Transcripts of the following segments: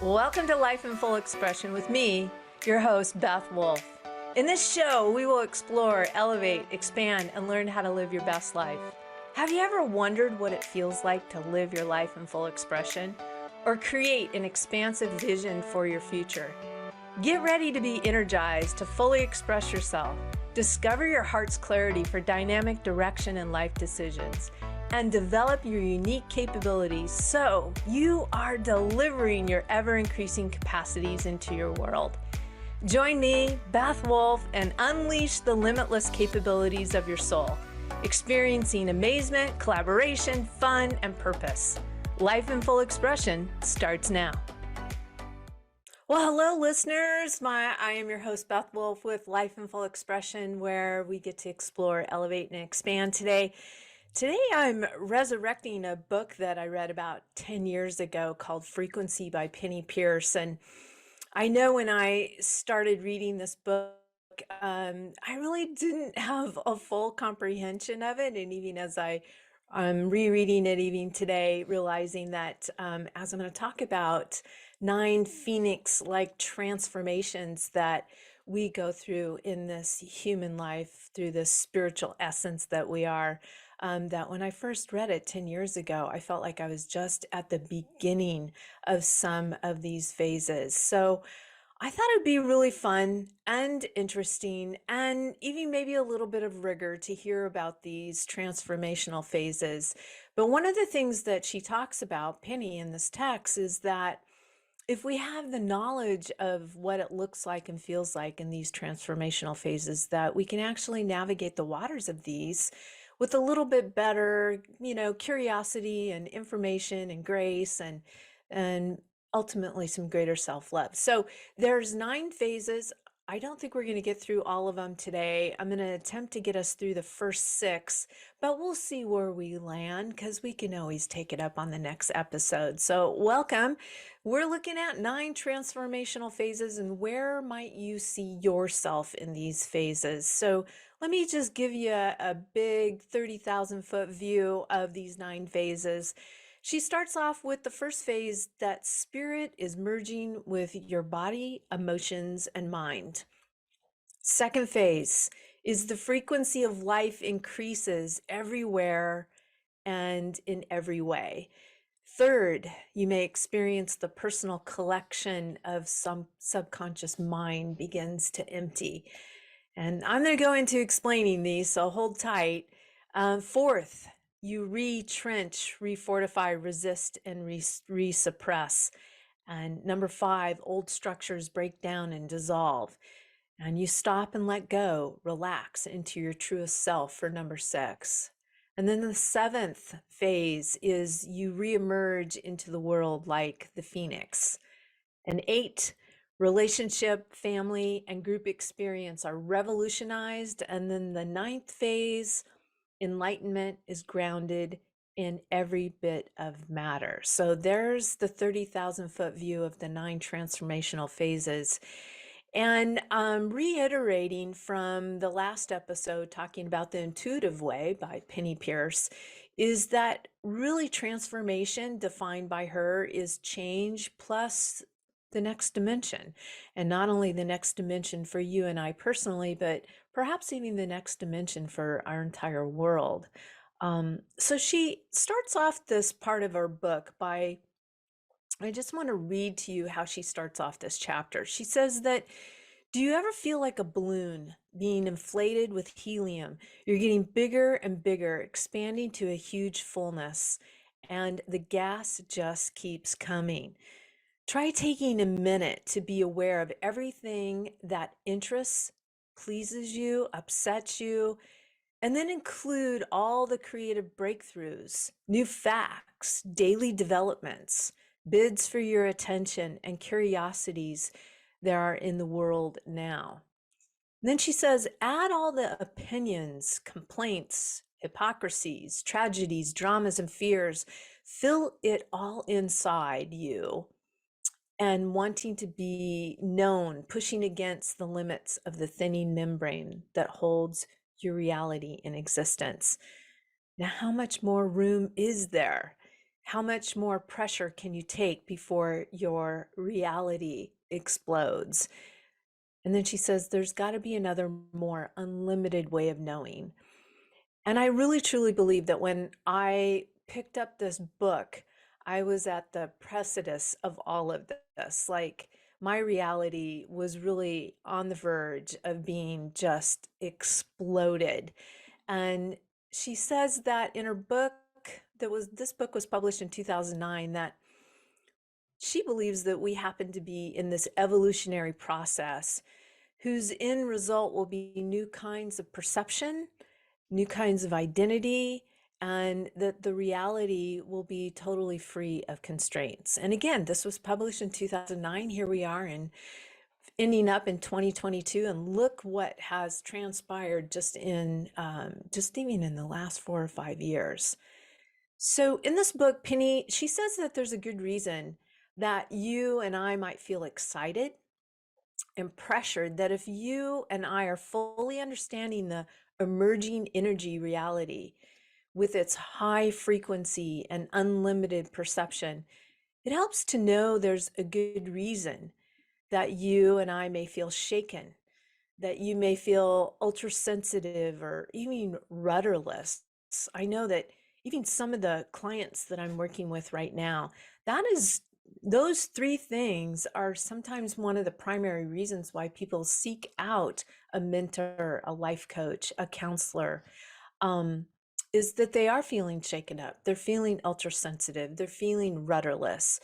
Welcome to Life in Full Expression with me, your host, Beth Wolfe. In this show, we will explore, elevate, expand, and learn how to live your best life. Have you ever wondered what it feels like to live your life in full expression or create an expansive vision for your future? Get ready to be energized to fully express yourself, discover your heart's clarity for dynamic direction and life decisions, and develop your unique capabilities so you are delivering your ever-increasing capacities into your world. Join me, Beth Wolfe, and unleash the limitless capabilities of your soul, experiencing amazement, collaboration, fun, and purpose. Life in Full Expression starts now. Well, hello, listeners. I am your host, Beth Wolfe, with Life in Full Expression, where we get to explore, elevate, and expand today. Today, I'm resurrecting a book that I read about 10 years ago called Frequency by Penny Pierce. And I know when I started reading this book, I really didn't have a full comprehension of it. And even as I'm rereading it even today, realizing that as I'm going to talk about 9 Phoenix-like transformations that we go through in this human life through this spiritual essence that we are, that when I first read it 10 years ago, I felt like I was just at the beginning of some of these phases. So I thought it'd be really fun and interesting and even maybe a little bit of rigor to hear about these transformational phases. But one of the things that she talks about, Penny, in this text is that if we have the knowledge of what it looks like and feels like in these transformational phases, that we can actually navigate the waters of these with a little bit better, curiosity and information and grace and ultimately some greater self-love. So there's 9 phases. I don't think we're going to get through all of them today. I'm going to attempt to get us through the first 6, but we'll see where we land because we can always take it up on the next episode. So welcome. We're looking at 9 transformational phases and where might you see yourself in these phases. So let me just give you a big 30,000 foot view of these 9 phases. She starts off with the first phase, that spirit is merging with your body, emotions, and mind. Second phase is the frequency of life increases everywhere and in every way. Third, you may experience the personal collection of some subconscious mind begins to empty. And I'm going to go into explaining these, so hold tight. Fourth, you retrench, refortify, resist, and resuppress. And number 5, old structures break down and dissolve. And you stop and let go, relax into your truest self for number 6. And then the 7th phase is you reemerge into the world like the phoenix. And 8, relationship, family, and group experience are revolutionized. And then the 9th phase, enlightenment, is grounded in every bit of matter. So there's the 30,000 foot view of the 9 transformational phases. And reiterating from the last episode, talking about the intuitive way by Penny Pierce, is that really transformation defined by her is change plus the next dimension. And not only the next dimension for you and I personally, but perhaps even the next dimension for our entire world. So she starts off this part of her book by, I just want to read to you how she starts off this chapter. She says that, do you ever feel like a balloon being inflated with helium? You're getting bigger and bigger, expanding to a huge fullness, and the gas just keeps coming. Try taking a minute to be aware of everything that interests, pleases you, upsets you, and then include all the creative breakthroughs, new facts, daily developments, bids for your attention, and curiosities there are in the world now. And then she says, add all the opinions, complaints, hypocrisies, tragedies, dramas, and fears. Fill it all inside you. and wanting to be known, pushing against the limits of the thinning membrane that holds your reality in existence. Now, how much more room is there? How much more pressure can you take before your reality explodes? And then she says, there's got to be another more unlimited way of knowing. And I really truly believe that when I picked up this book, I was at the precipice of all of this. Like my reality was really on the verge of being just exploded. And she says that in her book, this book was published in 2009, that she believes that we happen to be in this evolutionary process whose end result will be new kinds of perception, new kinds of identity, and that the reality will be totally free of constraints. And again, this was published in 2009. Here we are in ending up in 2022, and look what has transpired just even in the last 4 or 5 years. So in this book, Penny, she says that there's a good reason that you and I might feel excited and pressured, that if you and I are fully understanding the emerging energy reality with its high frequency and unlimited perception, it helps to know there's a good reason that you and I may feel shaken, that you may feel ultra sensitive or even rudderless. I know that even some of the clients that I'm working with right now, those three things are sometimes one of the primary reasons why people seek out a mentor, a life coach, a counselor, is that they are feeling shaken up. They're feeling ultra sensitive. They're feeling rudderless.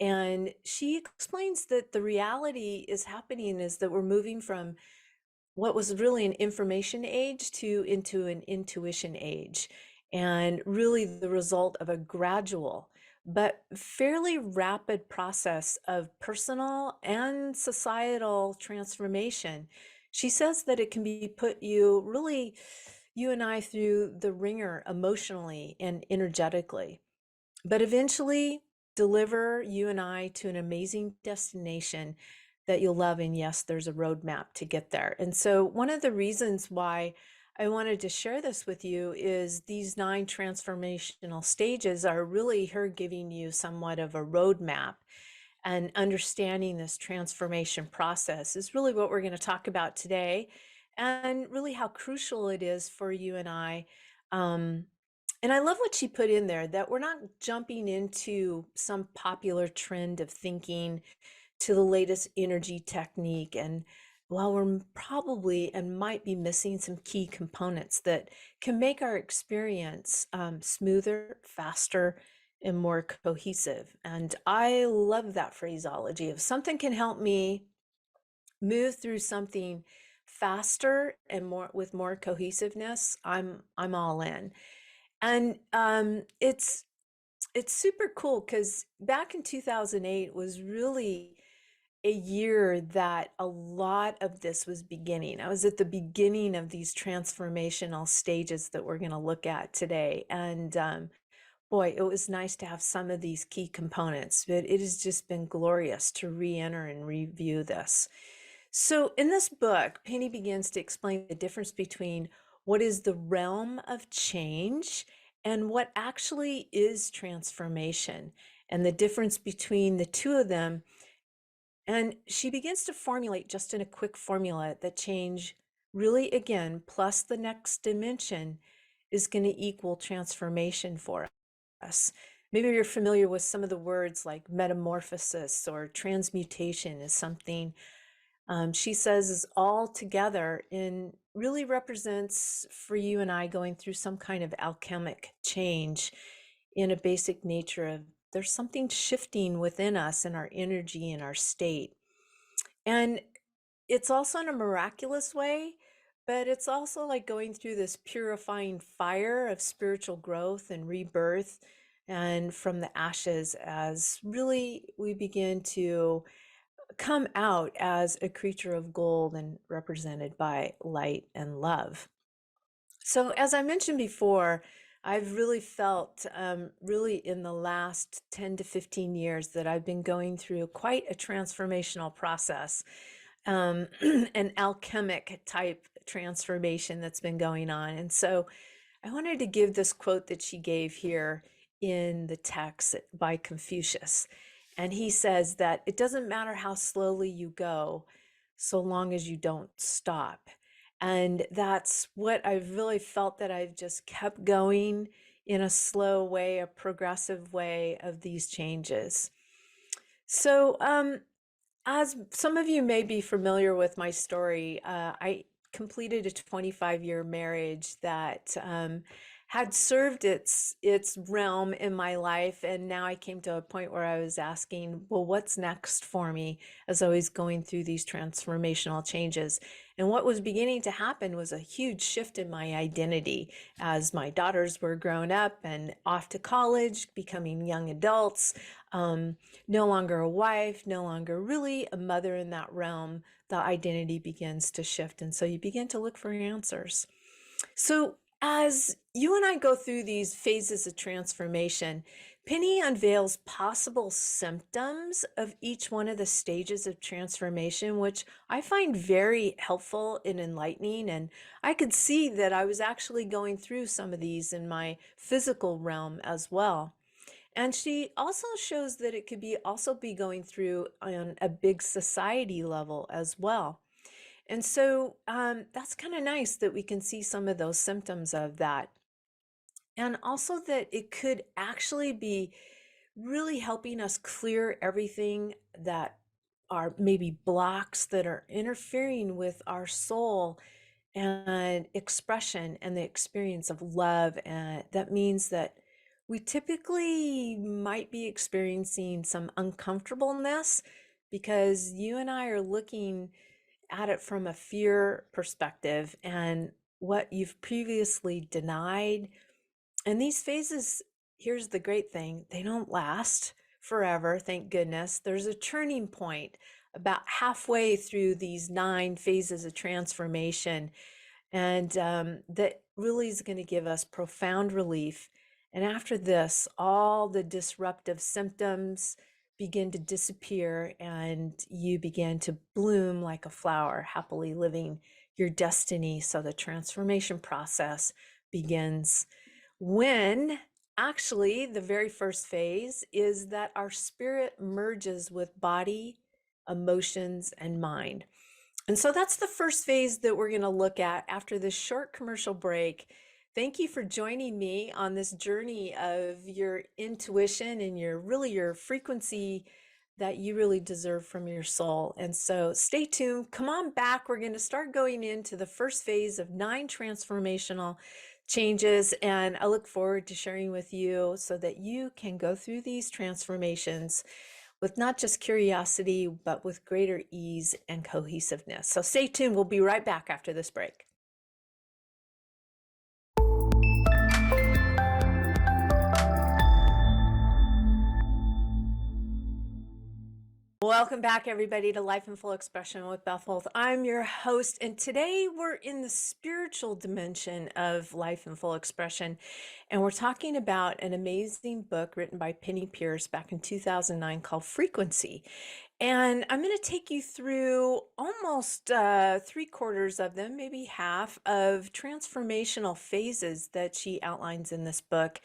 And she explains that the reality is happening is that we're moving from what was really an information age into an intuition age, and really the result of a gradual but fairly rapid process of personal and societal transformation. She says that it can be you and I, through the ringer emotionally and energetically, but eventually deliver you and I to an amazing destination that you'll love. And yes, there's a roadmap to get there. And so one of the reasons why I wanted to share this with you is these 9 transformational stages are really her giving you somewhat of a roadmap, and understanding this transformation process is really what we're going to talk about today, and really how crucial it is for you and I. And I love what she put in there, that we're not jumping into some popular trend of thinking to the latest energy technique. And while we're probably and might be missing some key components that can make our experience smoother, faster, and more cohesive. And I love that phraseology. If something can help me move through something faster and more with more cohesiveness, I'm all in. And it's super cool because back in 2008 was really a year that a lot of this was beginning. I was at the beginning of these transformational stages that we're going to look at today. And boy, it was nice to have some of these key components, but it has just been glorious to re-enter and review this. So in this book, Penny begins to explain the difference between what is the realm of change and what actually is transformation, and the difference between the two of them. And she begins to formulate, just in a quick formula, that change really, again, plus the next dimension is going to equal transformation for us. Maybe you're familiar with some of the words like metamorphosis or transmutation is something she says is all together and really represents for you and I going through some kind of alchemic change in a basic nature of there's something shifting within us and our energy and our state. And it's also in a miraculous way, but it's also like going through this purifying fire of spiritual growth and rebirth, and from the ashes, as really we begin to come out as a creature of gold and represented by light and love. So as I mentioned before, I've really felt, really in the last 10 to 15 years, that I've been going through quite a transformational process, an alchemic type transformation that's been going on. And so I wanted to give this quote that she gave here in the text by Confucius. And he says that it doesn't matter how slowly you go, so long as you don't stop. And that's what I've really felt, that I've just kept going in a slow way, a progressive way of these changes. So, as some of you may be familiar with my story, I completed a 25-year marriage that had served its realm in my life, and now I came to a point where I was asking, well, what's next for me, as I was going through these transformational changes. And what was beginning to happen was a huge shift in my identity as my daughters were grown up and off to college, becoming young adults. No longer a wife, no longer really a mother in that realm. The identity begins to shift. And so you begin to look for answers. So as you and I go through these phases of transformation, Penny unveils possible symptoms of each one of the stages of transformation, which I find very helpful and enlightening. And I could see that I was actually going through some of these in my physical realm as well. And she also shows that it could also be going through on a big society level as well. And so that's kind of nice that we can see some of those symptoms of that. And also that it could actually be really helping us clear everything that are maybe blocks that are interfering with our soul and expression and the experience of love. And that means that we typically might be experiencing some uncomfortableness because you and I are looking at it from a fear perspective and what you've previously denied. And these phases, here's the great thing, they don't last forever, thank goodness. There's a turning point about halfway through these 9 phases of transformation. And that really is going to give us profound relief. And after this, all the disruptive symptoms begin to disappear and you begin to bloom like a flower, happily living your destiny. So the transformation process begins when actually the very first phase is that our spirit merges with body, emotions, and mind. And so that's the first phase that we're going to look at after this short commercial break. Thank you for joining me on this journey of your intuition and your frequency that you really deserve from your soul. And so stay tuned. Come on back. We're going to start going into the first phase of 9 transformational changes. And I look forward to sharing with you so that you can go through these transformations with not just curiosity, but with greater ease and cohesiveness. So stay tuned. We'll be right back after this break. Welcome back, everybody, to Life in Full Expression with Beth Wolfe. I'm your host, and today we're in the spiritual dimension of Life in Full Expression, and we're talking about an amazing book written by Penny Pierce back in 2009 called Frequency. And I'm going to take you through almost 3/4 of them, maybe half, of transformational phases that she outlines in this book,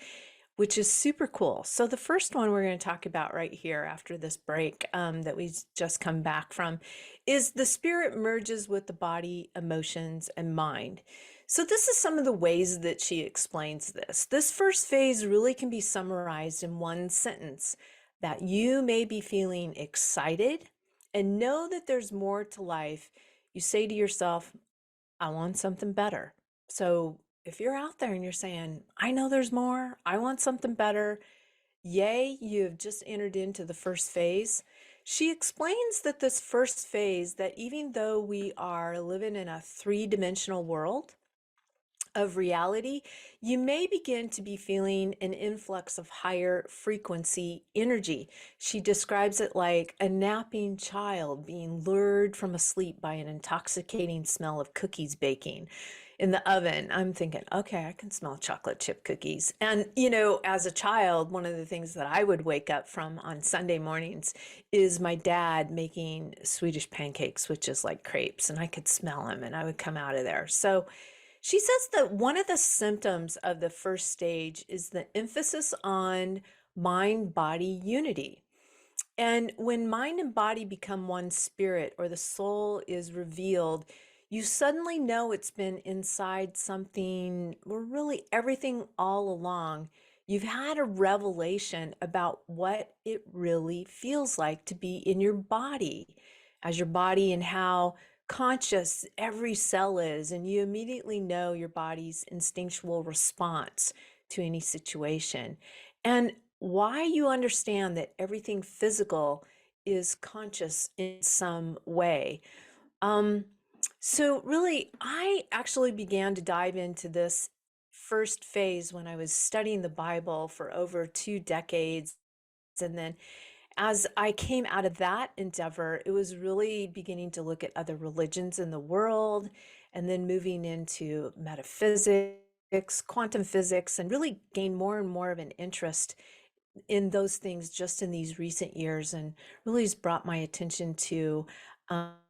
which is super cool. So the first one we're going to talk about right here after this break that we just come back from is the spirit merges with the body, emotions, and mind. So this is some of the ways that she explains this. This first phase really can be summarized in one sentence: that you may be feeling excited and know that there's more to life. You say to yourself, I want something better. So if you're out there and you're saying, I know there's more, I want something better, yay, you have just entered into the first phase. She explains that this first phase, that even though we are living in a 3-dimensional world of reality, you may begin to be feeling an influx of higher frequency energy. She describes it like a napping child being lured from asleep by an intoxicating smell of cookies baking in the oven. I'm thinking, okay, I can smell chocolate chip cookies. And, as a child, one of the things that I would wake up from on Sunday mornings is my dad making Swedish pancakes, which is like crepes, and I could smell them and I would come out of there. So she says that one of the symptoms of the first stage is the emphasis on mind body unity. And when mind and body become one spirit or the soul is revealed, you suddenly know it's been inside something, or really everything all along. You've had a revelation about what it really feels like to be in your body, as your body, and how conscious every cell is. And you immediately know your body's instinctual response to any situation. And why you understand that everything physical is conscious in some way. Um, so really, I actually began to dive into this first phase when I was studying the Bible for over 2 decades. And then as I came out of that endeavor, it was really beginning to look at other religions in the world, and then moving into metaphysics, quantum physics, and really gain more and more of an interest in those things just in these recent years, and really has brought my attention to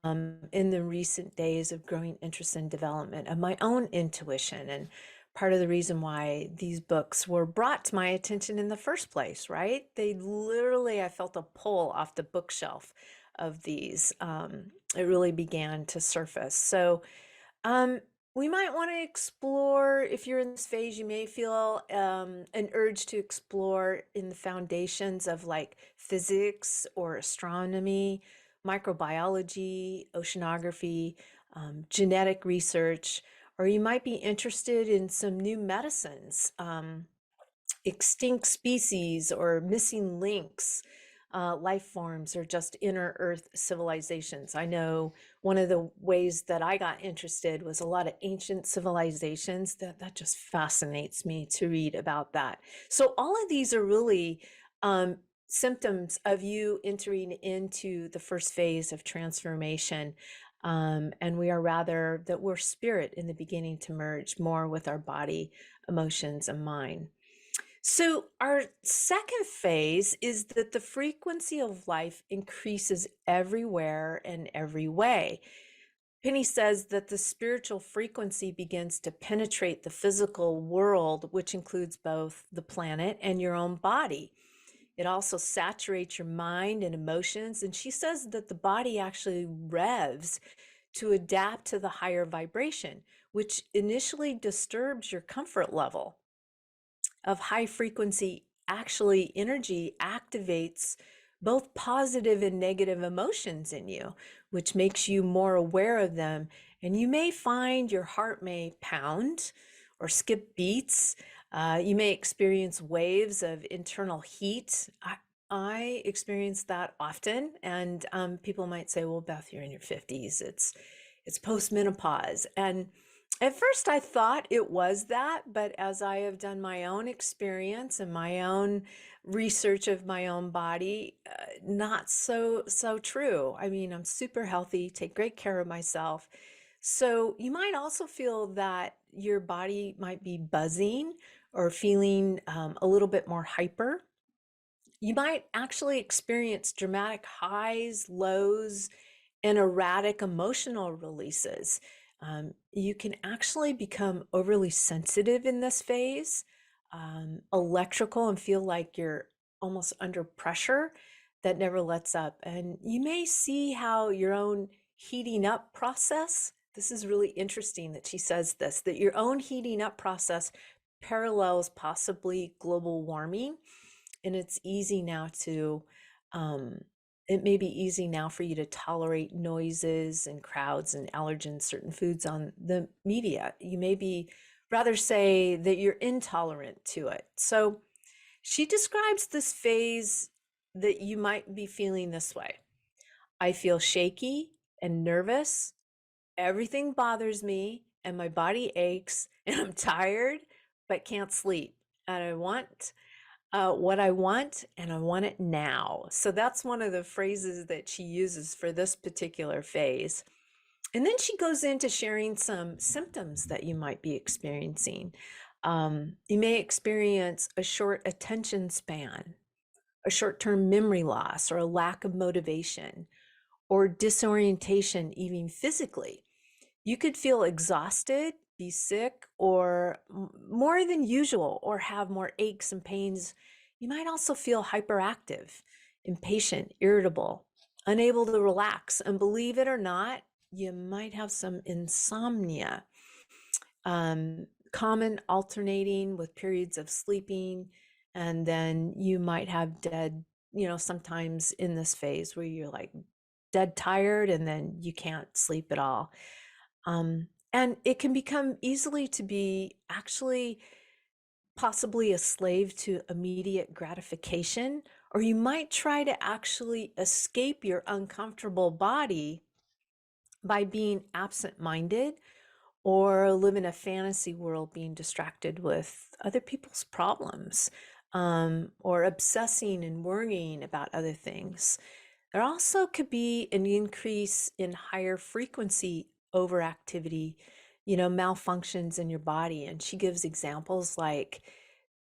in the recent days of growing interest in development of my own intuition. And part of the reason why these books were brought to my attention in the first place, right? They literally, I felt a pull off the bookshelf of these. It really began to surface. So um, we might want to explore, if you're in this phase, you may feel an urge to explore in the foundations of like physics or astronomy, microbiology, oceanography, genetic research, or you might be interested in some new medicines. Extinct species or missing links, life forms, or just inner Earth civilizations. I know one of the ways that I got interested was a lot of ancient civilizations. That just fascinates me to read about that. So all of these are really symptoms of you entering into the first phase of transformation. And we are rather that we're spirit in the beginning to merge more with our body, emotions, and mind. So, our second phase is that the frequency of life increases everywhere and every way. Penny says that the spiritual frequency begins to penetrate the physical world, which includes both the planet and your own body. It also saturates your mind and emotions. And she says that the body actually revs to adapt to the higher vibration, which initially disturbs your comfort level of high frequency. Actually, energy activates both positive and negative emotions in you, which makes you more aware of them. And you may find your heart may pound or skip beats. You may experience waves of internal heat. I experience that often, and people might say, "Well, Beth, you're in your 50s. It's postmenopause." And at first, I thought it was that, but as I have done my own experience and my own research of my own body, not so true. I mean, I'm super healthy, take great care of myself. So you might also feel that your body might be buzzing or feeling a little bit more hyper. You might actually experience dramatic highs, lows, and erratic emotional releases. You can actually become overly sensitive in this phase, electrical, and feel like you're almost under pressure that never lets up. And you may see how your own heating up process, this is really interesting that she says this, that your own heating up process parallels possibly global warming. And it's easy now to it may be easy now for you to tolerate noises and crowds and allergens, certain foods on the media. You may be rather say that you're intolerant to it. So she describes this phase that you might be feeling this way. I feel shaky and nervous. Everything bothers me and my body aches and I'm tired but can't sleep. And I want what I want and I want it now. So that's one of the phrases that she uses for this particular phase. And then she goes into sharing some symptoms that you might be experiencing. You may experience a short attention span, a short-term memory loss, or a lack of motivation, or disorientation, even physically. You could feel exhausted, be sick, or more than usual, or have more aches and pains. You might also feel hyperactive, impatient, irritable, unable to relax. And believe it or not, you might have some insomnia, common alternating with periods of sleeping. And then you might have dead, sometimes in this phase where you're like dead tired and then you can't sleep at all. And it can become easily to be actually possibly a slave to immediate gratification, or you might try to actually escape your uncomfortable body by being absent-minded or live in a fantasy world being distracted with other people's problems, or obsessing and worrying about other things. There also could be an increase in higher frequency overactivity, malfunctions in your body. And she gives examples like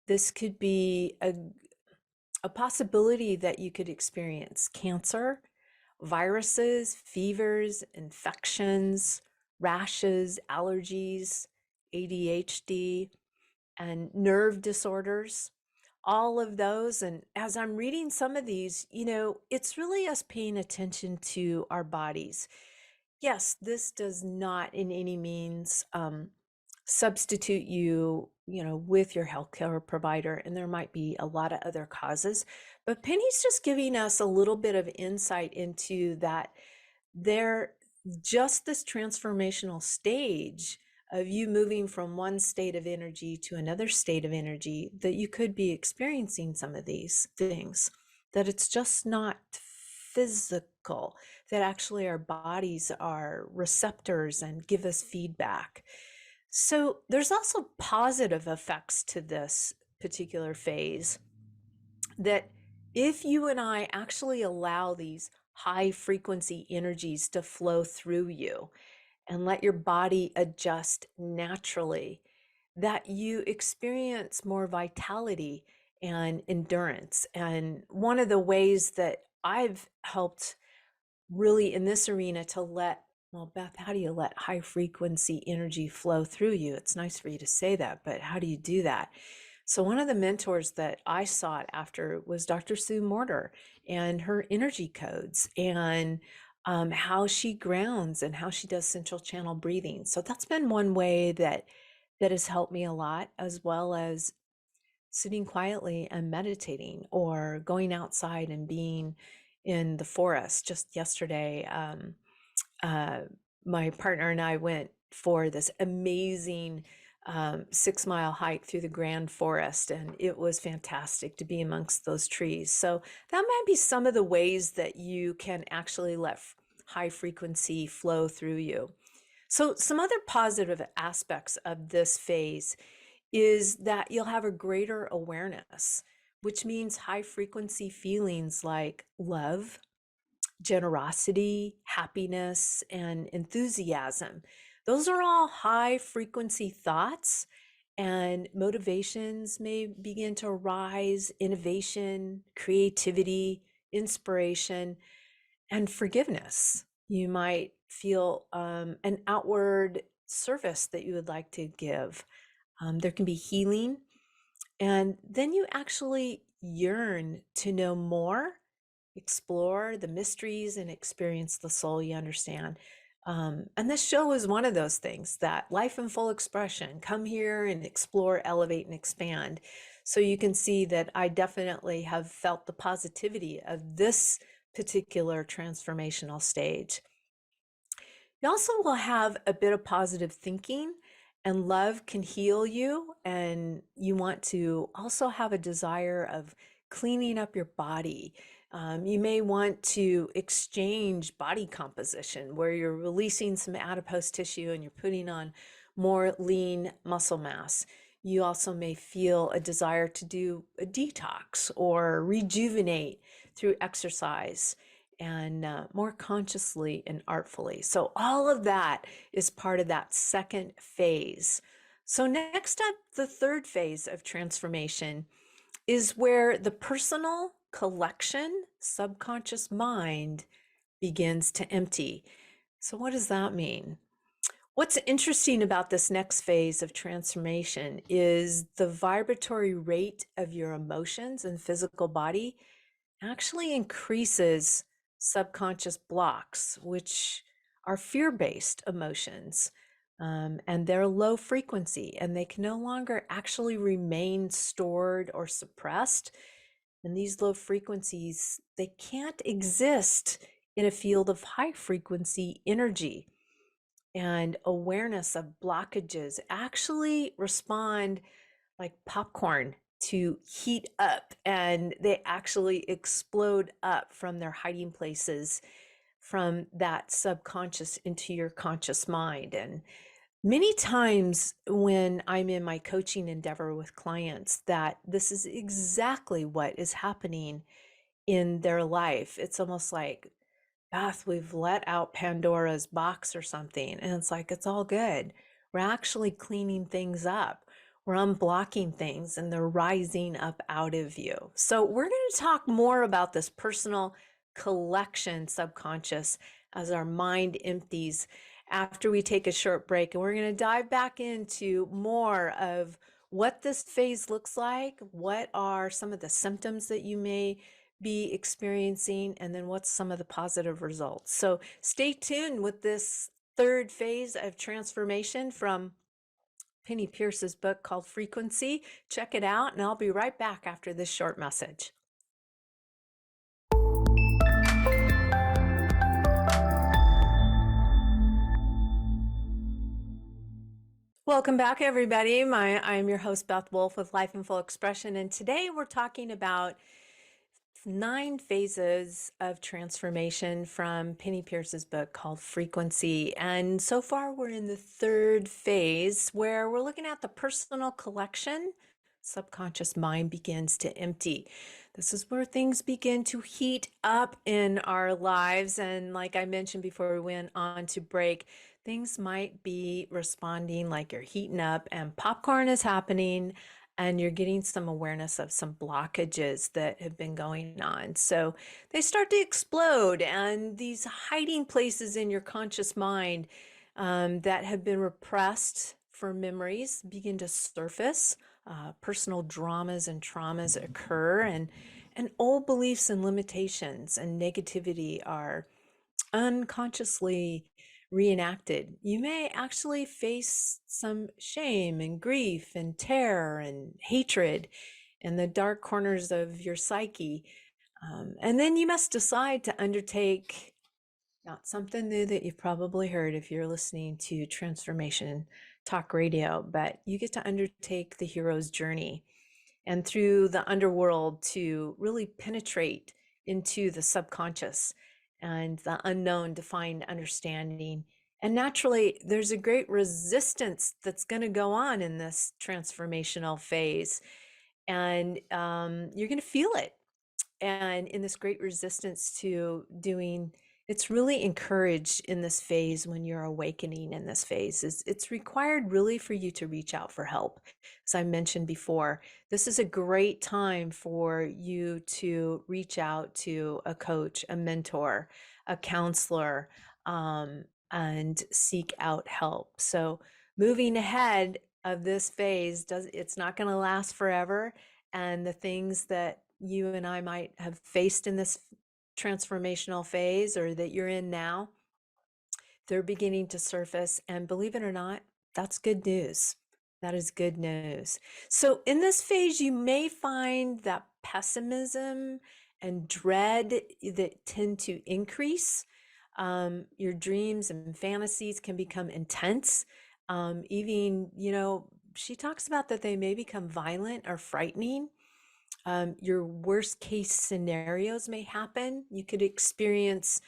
this could be a possibility that you could experience cancer, viruses, fevers, infections, rashes, allergies, ADHD, and nerve disorders, all of those. And as I'm reading some of these, it's really us paying attention to our bodies. Yes, this does not in any means substitute you, with your healthcare provider, and there might be a lot of other causes. But Penny's just giving us a little bit of insight into that there just this transformational stage of you moving from one state of energy to another state of energy, that you could be experiencing some of these things, that it's just not physical, that actually our bodies are receptors and give us feedback. So there's also positive effects to this particular phase, that if you and I actually allow these high frequency energies to flow through you and let your body adjust naturally, that you experience more vitality and endurance. And one of the ways that I've helped really in this arena to well, Beth, how do you let high frequency energy flow through you? It's nice for you to say that, but how do you do that? So one of the mentors that I sought after was Dr. Sue Morter and her energy codes, and how she grounds and how she does central channel breathing. So that's been one way that has helped me a lot, as well as sitting quietly and meditating, or going outside and being in the forest. Just yesterday, uh, my partner and I went for this amazing 6-mile hike through the Grand Forest, and it was fantastic to be amongst those trees. So that might be some of the ways that you can actually let high frequency flow through you. So some other positive aspects of this phase is that you'll have a greater awareness, which means high frequency feelings like love, generosity, happiness, and enthusiasm. Those are all high frequency thoughts, and motivations may begin to rise, innovation, creativity, inspiration, and forgiveness. You might feel an outward service that you would like to give. There can be healing, and then you actually yearn to know more, explore the mysteries, and experience the soul you understand. And this show is one of those things, that life in full expression. Come here and explore, elevate, and expand. So you can see that I definitely have felt the positivity of this particular transformational stage. You also will have a bit of positive thinking, and love can heal you. And you want to also have a desire of cleaning up your body, You may want to exchange body composition where you're releasing some adipose tissue and you're putting on more lean muscle mass. You also may feel a desire to do a detox or rejuvenate through exercise and more consciously and artfully. So all of that is part of that second phase. So next up, the third phase of transformation is where the personal collection, subconscious mind begins to empty. So what does that mean? What's interesting about this next phase of transformation is the vibratory rate of your emotions and physical body actually increases subconscious blocks, which are fear-based emotions. And they're low frequency and they can no longer actually remain stored or suppressed. And these low frequencies, they can't exist in a field of high frequency energy. And awareness of blockages actually respond like popcorn to heat up, and they actually explode up from their hiding places from that subconscious into your conscious mind. And many times when I'm in my coaching endeavor with clients, that this is exactly what is happening in their life. It's almost like, Beth, we've let out Pandora's box or something. And it's like, it's all good. We're actually cleaning things up. We're unblocking things and they're rising up out of you. So we're going to talk more about this personal collection subconscious as our mind empties after we take a short break. And we're going to dive back into more of what this phase looks like. What are some of the symptoms that you may be experiencing, and then what's some of the positive results. So stay tuned with this third phase of transformation from Penny Pierce's book called Frequency. Check it out, and I'll be right back after this short message. Welcome back, everybody. I'm your host, Beth Wolfe with Life in Full Expression, and today we're talking about 9 phases of transformation from Penny Pierce's book called Frequency. And so far, we're in the third phase where we're looking at the personal collection. Subconscious mind begins to empty. This is where things begin to heat up in our lives. And like I mentioned before we went on to break, things might be responding like you're heating up and popcorn is happening and you're getting some awareness of some blockages that have been going on. So they start to explode, and these hiding places in your conscious mind that have been repressed for memories begin to surface. Personal dramas and traumas occur, and old beliefs and limitations and negativity are unconsciously reenacted. You may actually face some shame and grief and terror and hatred in the dark corners of your psyche. And then you must decide to undertake not something new that you've probably heard if you're listening to Transformation Talk Radio, but you get to undertake the hero's journey and through the underworld to really penetrate into the subconscious and the unknown to find understanding. And naturally, there's a great resistance that's going to go on in this transformational phase. And you're going to feel it. And in this great resistance to doing, it's really encouraged in this phase when you're awakening in this phase. It's required really for you to reach out for help. As I mentioned before, this is a great time for you to reach out to a coach, a mentor, a counselor, and seek out help. So moving ahead of this phase, it's not going to last forever. And the things that you and I might have faced in this transformational phase or that you're in now, they're beginning to surface. And believe it or not, that's good news. That is good news. So in this phase, you may find that pessimism and dread that tend to increase. Your dreams and fantasies can become intense. Even, she talks about that they may become violent or frightening. Your worst case scenarios may happen. You could experience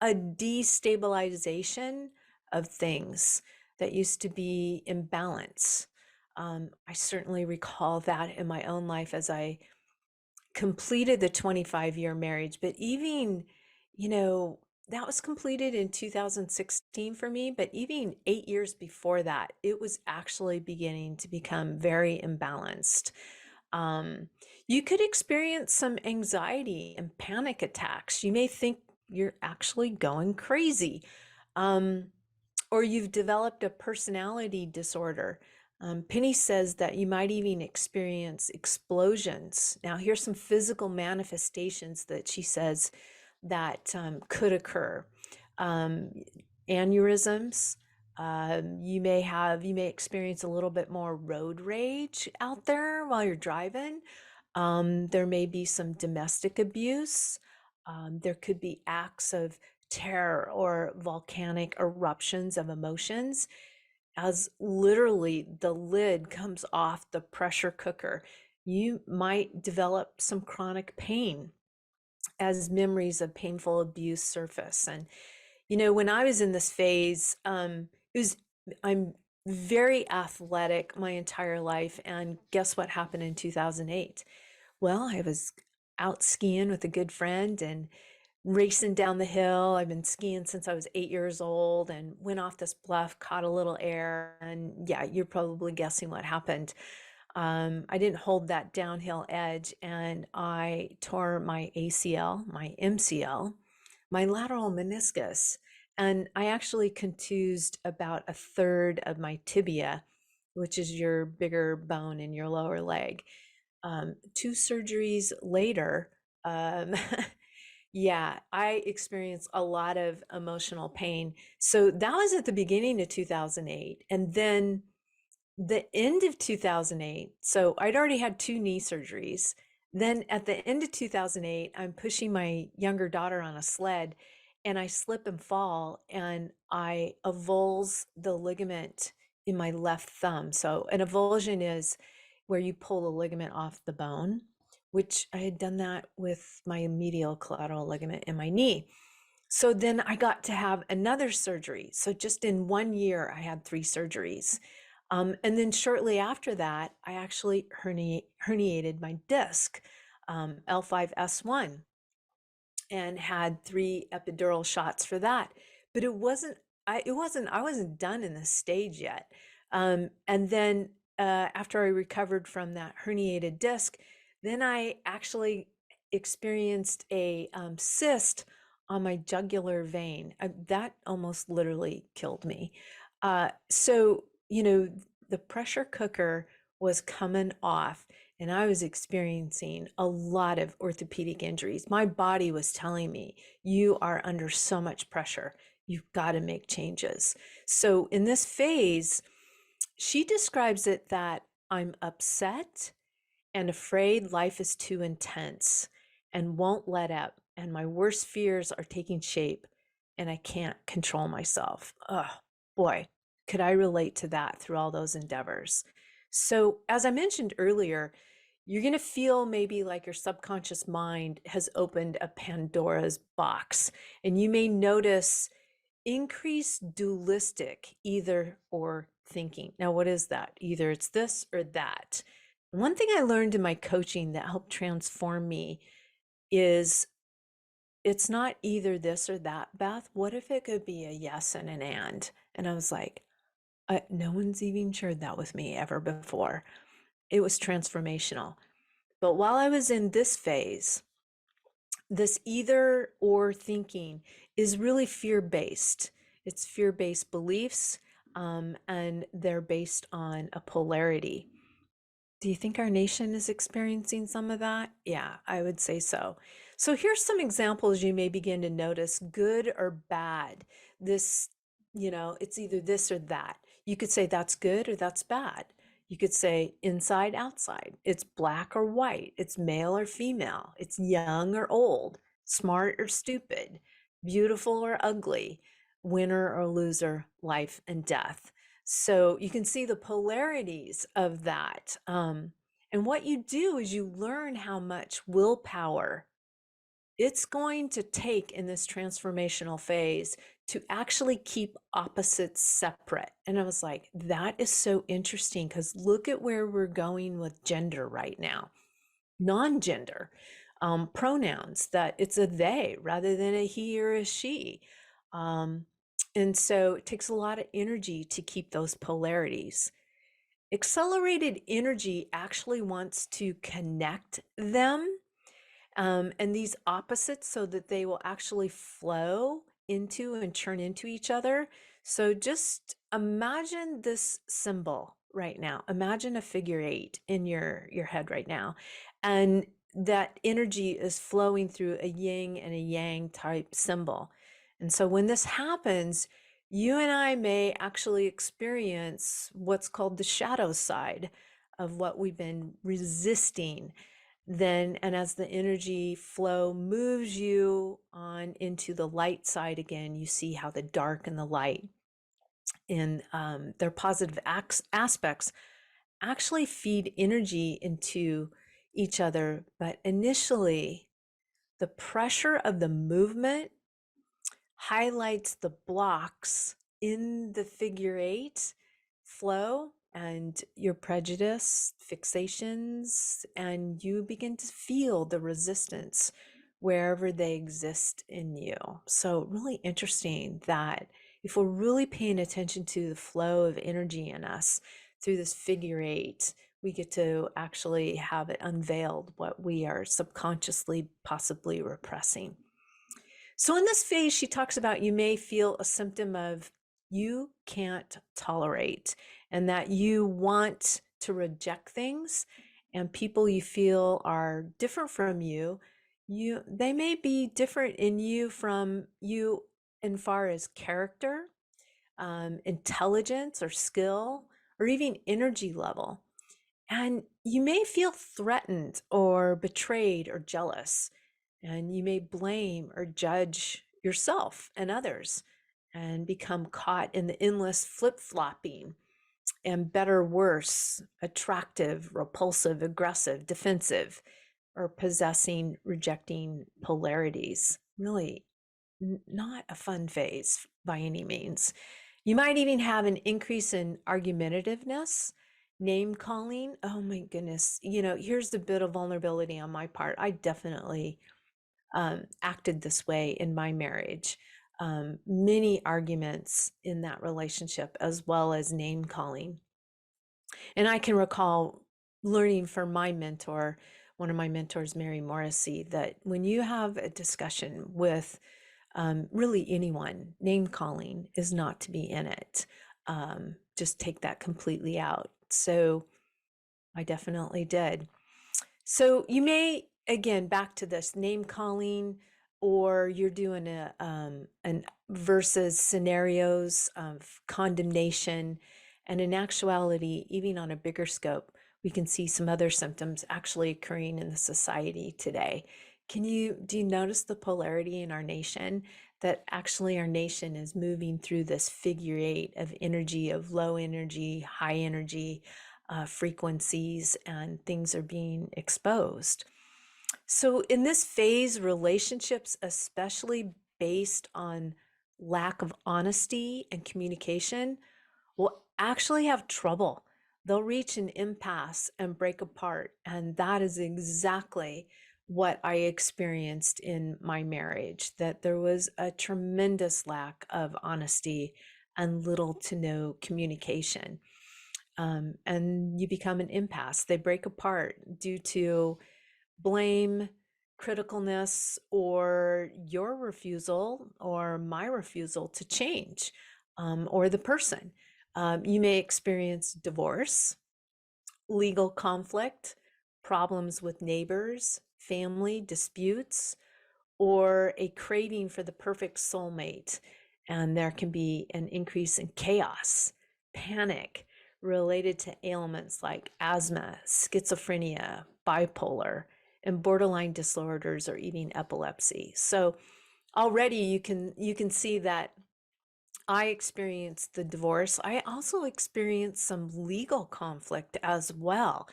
a destabilization of things that used to be in balance. I certainly recall that in my own life as I completed the 25-year marriage, but even, that was completed in 2016 for me, but even 8 years before that, it was actually beginning to become very imbalanced. Um, you could experience some anxiety and panic attacks. You may think you're actually going crazy. Um, or you've developed a personality disorder. Penny says that you might even experience explosions. Now, here's some physical manifestations that she says that could occur. Um, Aneurysms. You may experience a little bit more road rage out there while you're driving. There may be some domestic abuse. There could be acts of terror or volcanic eruptions of emotions as literally the lid comes off the pressure cooker. You might develop some chronic pain as memories of painful abuse surface. And, when I was in this phase, I'm very athletic my entire life. And guess what happened in 2008? Well, I was out skiing with a good friend and racing down the hill. I've been skiing since I was 8 years old and went off this bluff, caught a little air. And yeah, you're probably guessing what happened. I didn't hold that downhill edge and I tore my ACL, my MCL, my lateral meniscus. And I actually contused about a third of my tibia, which is your bigger bone in your lower leg. 2 surgeries later, um, yeah, I experienced a lot of emotional pain. So that was at the beginning of 2008. And then the end of 2008, so I'd already had 2 knee surgeries. Then at the end of 2008, I'm pushing my younger daughter on a sled and I slip and fall and I avulse the ligament in my left thumb. So an avulsion is where you pull the ligament off the bone, which I had done that with my medial collateral ligament in my knee. So then I got to have another surgery. So just in 1 year, I had 3 surgeries. And then shortly after that, I actually herniated my disc, L5S1, and had 3 epidural shots for that. But I wasn't done in this stage yet. And then after I recovered from that herniated disc, then I actually experienced a cyst on my jugular vein. That almost literally killed me. So, the pressure cooker was coming off and I was experiencing a lot of orthopedic injuries. My body was telling me, you are under so much pressure. You've got to make changes. So in this phase, she describes it that I'm upset and afraid life is too intense and won't let up. And my worst fears are taking shape and I can't control myself. Oh, boy, could I relate to that through all those endeavors. So, as I mentioned earlier, you're going to feel maybe like your subconscious mind has opened a Pandora's box, and you may notice increased dualistic either or thinking. Now, what is that? Either it's this or that. One thing I learned in my coaching that helped transform me is it's not either this or that, Beth. What if it could be a yes and an and? And I was like, no one's even shared that with me ever before. It was transformational. But while I was in this phase, this either or thinking is really fear-based. It's fear-based beliefs, and they're based on a polarity. Do you think our nation is experiencing some of that? Yeah, I would say so. So here's some examples you may begin to notice, good or bad. This, it's either this or that. You could say that's good or that's bad. You could say inside, outside. It's black or white. It's male or female. It's young or old, smart or stupid, beautiful or ugly, winner or loser, life and death. So you can see the polarities of that. And what you do is you learn how much willpower it's going to take in this transformational phase to actually keep opposites separate. And I was like, that is so interesting, because look at where we're going with gender right now, non-gender pronouns, that it's a they rather than a he or a she. And so it takes a lot of energy to keep those polarities. Accelerated energy actually wants to connect them, and these opposites, so that they will actually flow into and turn into each other. So just imagine this symbol right now. Imagine a figure eight in your head right now. And that energy is flowing through a yin and a yang type symbol. And so when this happens, you and I may actually experience what's called the shadow side of what we've been resisting. Then, and as the energy flow moves you on into the light side again, you see how the dark and the light in their positive aspects actually feed energy into each other. But initially, the pressure of the movement highlights the blocks in the figure eight flow and your prejudice, fixations, and you begin to feel the resistance wherever they exist in you. So, really interesting that if we're really paying attention to the flow of energy in us through this figure eight, we get to actually have it unveiled what we are subconsciously possibly repressing. So in this phase, she talks about you may feel a symptom of you can't tolerate, and that you want to reject things, and people you feel are different from you. They may be different in you from you in far as character, intelligence or skill, or even energy level. And you may feel threatened or betrayed or jealous, and you may blame or judge yourself and others and become caught in the endless flip-flopping and better, worse, attractive, repulsive, aggressive, defensive, or possessing, rejecting polarities. Really not a fun phase by any means. You might even have an increase in argumentativeness, name calling. Oh my goodness. Here's the bit of vulnerability on my part. I definitely acted this way in my marriage. Many arguments in that relationship, as well as name calling. And I can recall learning from my mentor, one of my mentors, Mary Morrissey, that when you have a discussion with really anyone, name calling is not to be in it. Just take that completely out. So I definitely did. So you may, again, back to this name calling, or you're doing an versus scenarios of condemnation. And in actuality, even on a bigger scope, we can see some other symptoms actually occurring in the society today. Do you notice the polarity in our nation, that actually our nation is moving through this figure eight of energy, of low energy, high energy frequencies, and things are being exposed. So in this phase, relationships, especially based on lack of honesty and communication, will actually have trouble. They'll reach an impasse and break apart. And that is exactly what I experienced in my marriage, that there was a tremendous lack of honesty and little to no communication. And you become an impasse. They break apart due to blame, criticalness, or your refusal or my refusal to change, or the person. You may experience divorce, legal conflict, problems with neighbors, family disputes, or a craving for the perfect soulmate. And there can be an increase in chaos, panic related to ailments like asthma, schizophrenia, bipolar, and borderline disorders, or even epilepsy. So already you can see that I experienced the divorce. I also experienced some legal conflict as well.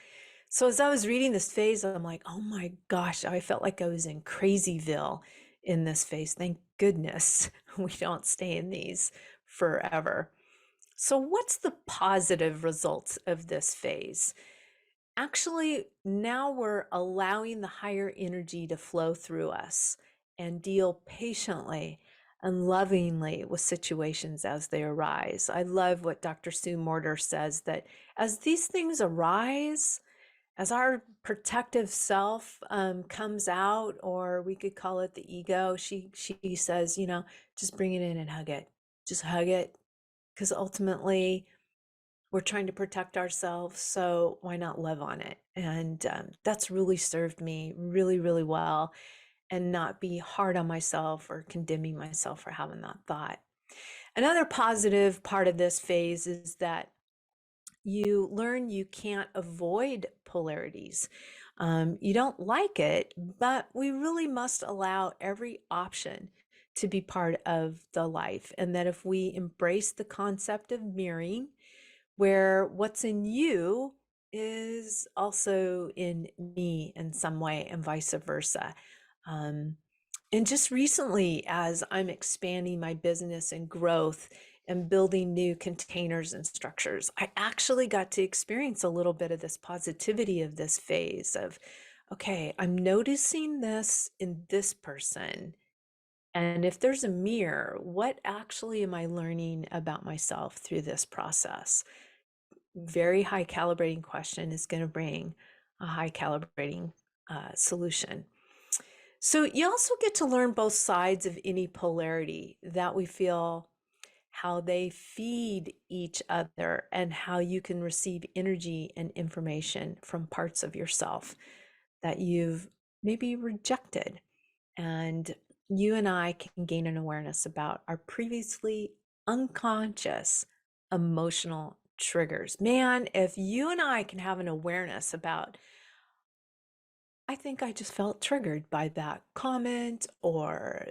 So as I was reading this phase, I'm like, oh my gosh, I felt like I was in Crazyville in this phase. Thank goodness we don't stay in these forever. So what's the positive results of this phase? Actually, now we're allowing the higher energy to flow through us and deal patiently and lovingly with situations as they arise. I love what Dr. Sue Morter says, that as these things arise, as our protective self comes out, or we could call it the ego, she says, just bring it in and hug it. Just hug it, because ultimately we're trying to protect ourselves. So why not live on it? And that's really served me really, really well, and not be hard on myself or condemning myself for having that thought. Another positive part of this phase is that you learn you can't avoid polarities. You don't like it, but we really must allow every option to be part of the life. And that if we embrace the concept of mirroring, where what's in you is also in me in some way, and vice versa. Um, and just recently, as I'm expanding my business and growth and building new containers and structures, I actually got to experience a little bit of this positivity of this phase of, okay, I'm noticing this in this person. And if there's a mirror, what actually am I learning about myself through this process? Very high calibrating question is going to bring a high calibrating solution. So you also get to learn both sides of any polarity that we feel, how they feed each other, and how you can receive energy and information from parts of yourself that you've maybe rejected. And you and I can gain an awareness about our previously unconscious emotional triggers. Man, if you and I can have an awareness about, I think I just felt triggered by that comment or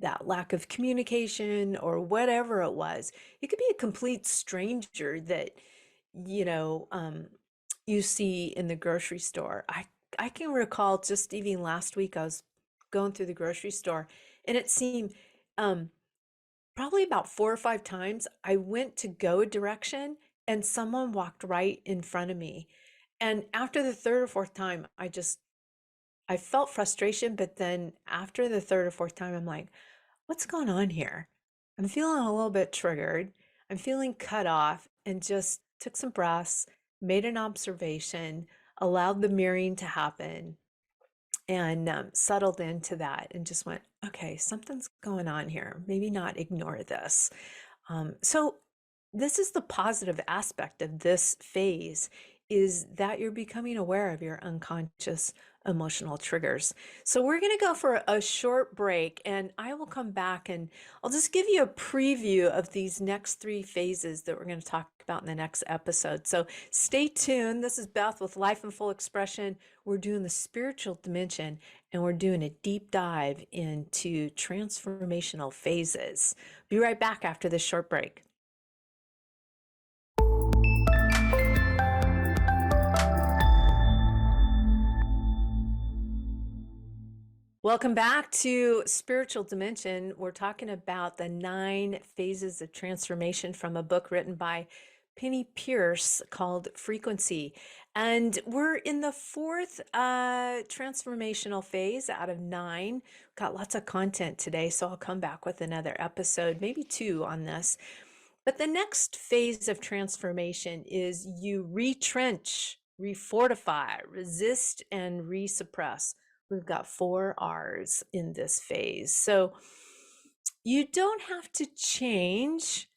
that lack of communication or whatever it was. It could be a complete stranger that, you know, um, you see in the grocery store. I can recall just even last week, I was going through the grocery store, and it seemed probably about 4 or 5 times I went to go a direction and someone walked right in front of me. And after the third or fourth time, I felt frustration, but then after the third or fourth time, I'm like, what's going on here? I'm feeling a little bit triggered. I'm feeling cut off, and just took some breaths, made an observation, allowed the mirroring to happen, and settled into that and just went, okay, something's going on here. Maybe not ignore this. So this is the positive aspect of this phase, is that you're becoming aware of your unconscious emotional triggers. So we're going to go for a short break, and I will come back and I'll just give you a preview of these next 3 phases that we're going to talk about in the next episode. So stay tuned. This is Beth with Life in Full Expression. We're doing the spiritual dimension, and we're doing a deep dive into transformational phases. Be right back after this short break. Welcome back to Spiritual Dimension. We're talking about the 9 phases of transformation from a book written by Penny Pierce called Frequency. And we're in the 4th transformational phase out of 9. Got lots of content today, so I'll come back with another episode, maybe 2 on this. But the next phase of transformation is you retrench, refortify, resist, and resuppress. We've got 4 R's in this phase. So you don't have to change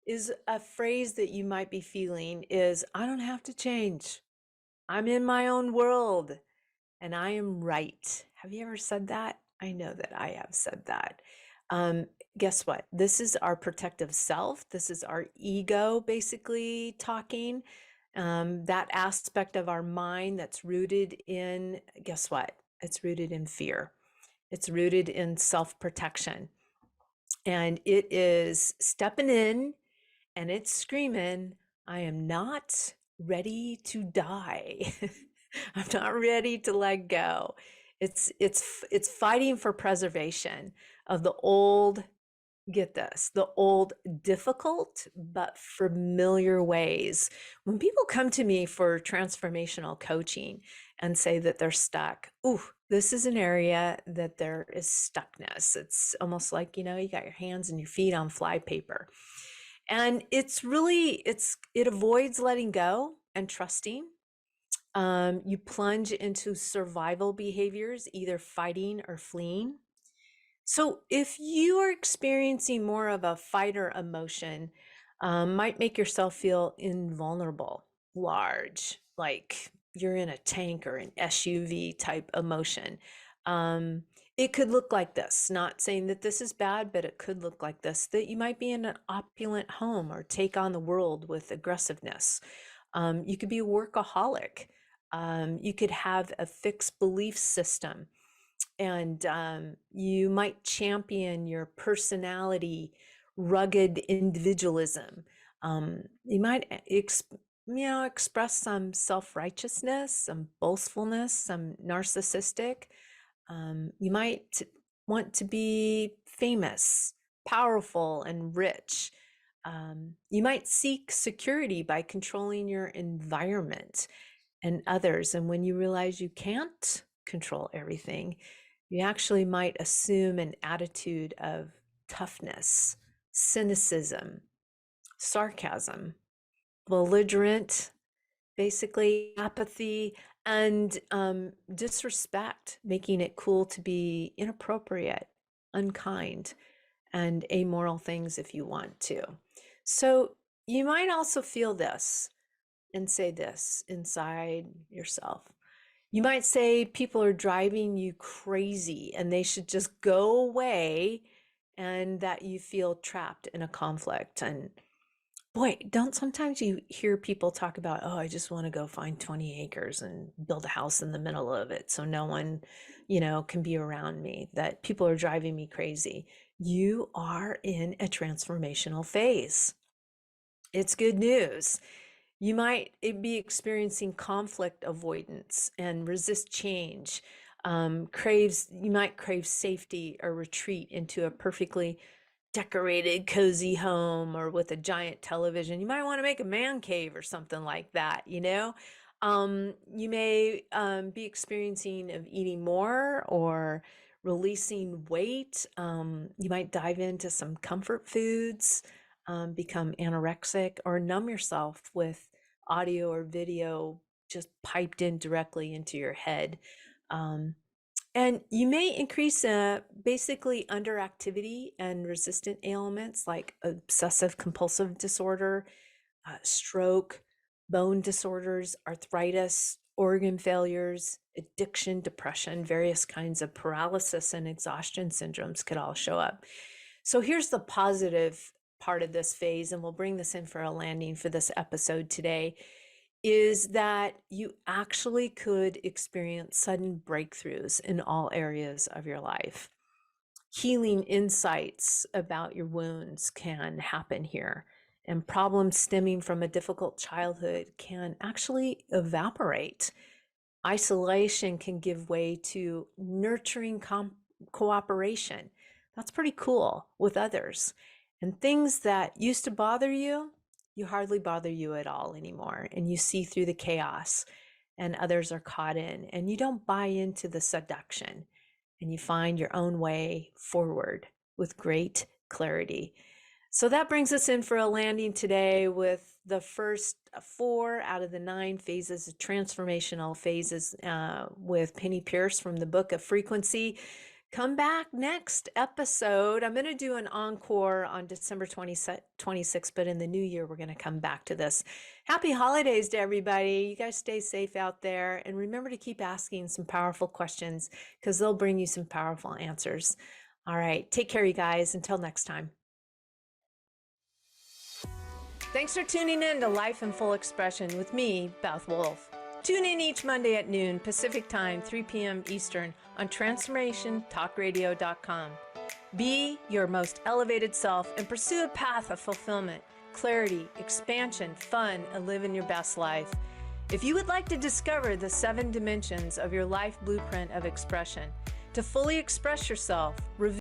is a phrase that you might be feeling is, I don't have to change. I'm in my own world and I am right. Have you ever said that? I know that I have said that. Um, Guess what? This is our protective self. This is our ego basically talking. That aspect of our mind that's rooted in, guess what? It's rooted in fear. It's rooted in self-protection. And it is stepping in and it's screaming, I am not ready to die. I'm not ready to let go. It's fighting for preservation of the old, get this, the old difficult but familiar ways. When people come to me for transformational coaching and say that they're stuck, ooh, this is an area that there is stuckness. It's almost like, you got your hands and your feet on flypaper. And it avoids letting go and trusting. You plunge into survival behaviors, either fighting or fleeing. So if you are experiencing more of a fighter emotion, might make yourself feel invulnerable, large, like you're in a tank or an SUV type emotion. It could look like this, not saying that this is bad, but it could look like this, that you might be in an opulent home or take on the world with aggressiveness. You could be a workaholic. You could have a fixed belief system, and you might champion your personality, rugged individualism. You might express some self-righteousness, some boastfulness, some narcissistic. You might want to be famous, powerful, and rich. You might seek security by controlling your environment and others. And when you realize you can't control everything, you actually might assume an attitude of toughness, cynicism, sarcasm, belligerent, basically apathy, and disrespect, making it cool to be inappropriate, unkind, and amoral things if you want to. So you might also feel this and say this inside yourself. You might say people are driving you crazy and they should just go away, and that you feel trapped in a conflict. And boy, don't sometimes you hear people talk about, oh, I just want to go find 20 acres and build a house in the middle of it so no one, can be around me, that people are driving me crazy. You are in a transformational phase. It's good news. You might be experiencing conflict avoidance and resist change. You might crave safety or retreat into a perfectly decorated, cozy home or with a giant television. You might want to make a man cave or something like that, You may be experiencing of eating more or releasing weight. You might dive into some comfort foods, become anorexic, or numb yourself with audio or video just piped in directly into your head. And you may increase basically underactivity and resistant ailments like obsessive compulsive disorder, stroke, bone disorders, arthritis, organ failures, addiction, depression, various kinds of paralysis and exhaustion syndromes could all show up. So here's the positive part of this phase, and we'll bring this in for a landing for this episode today, is that you actually could experience sudden breakthroughs in all areas of your life. Healing insights about your wounds can happen here, and problems stemming from a difficult childhood can actually evaporate. Isolation can give way to nurturing cooperation. That's pretty cool with others. And things that used to bother you hardly bother you at all anymore. And you see through the chaos, and others are caught in, and you don't buy into the seduction, and you find your own way forward with great clarity. So that brings us in for a landing today with the first 4 out of the 9 phases, transformational phases, with Penny Pierce from the book of Frequency. Come back next episode. I'm going to do an encore on December 26th, but in the new year, we're going to come back to this. Happy holidays to everybody. You guys stay safe out there. And remember to keep asking some powerful questions, because they'll bring you some powerful answers. All right. Take care, you guys. Until next time. Thanks for tuning in to Life in Full Expression with me, Beth Wolfe. Tune in each Monday at noon Pacific Time, 3 p.m. Eastern on transformationtalkradio.com. Be your most elevated self and pursue a path of fulfillment clarity, expansion, fun, and living your best life. If you would like to discover the 7 dimensions of your life blueprint of expression, to fully express yourself,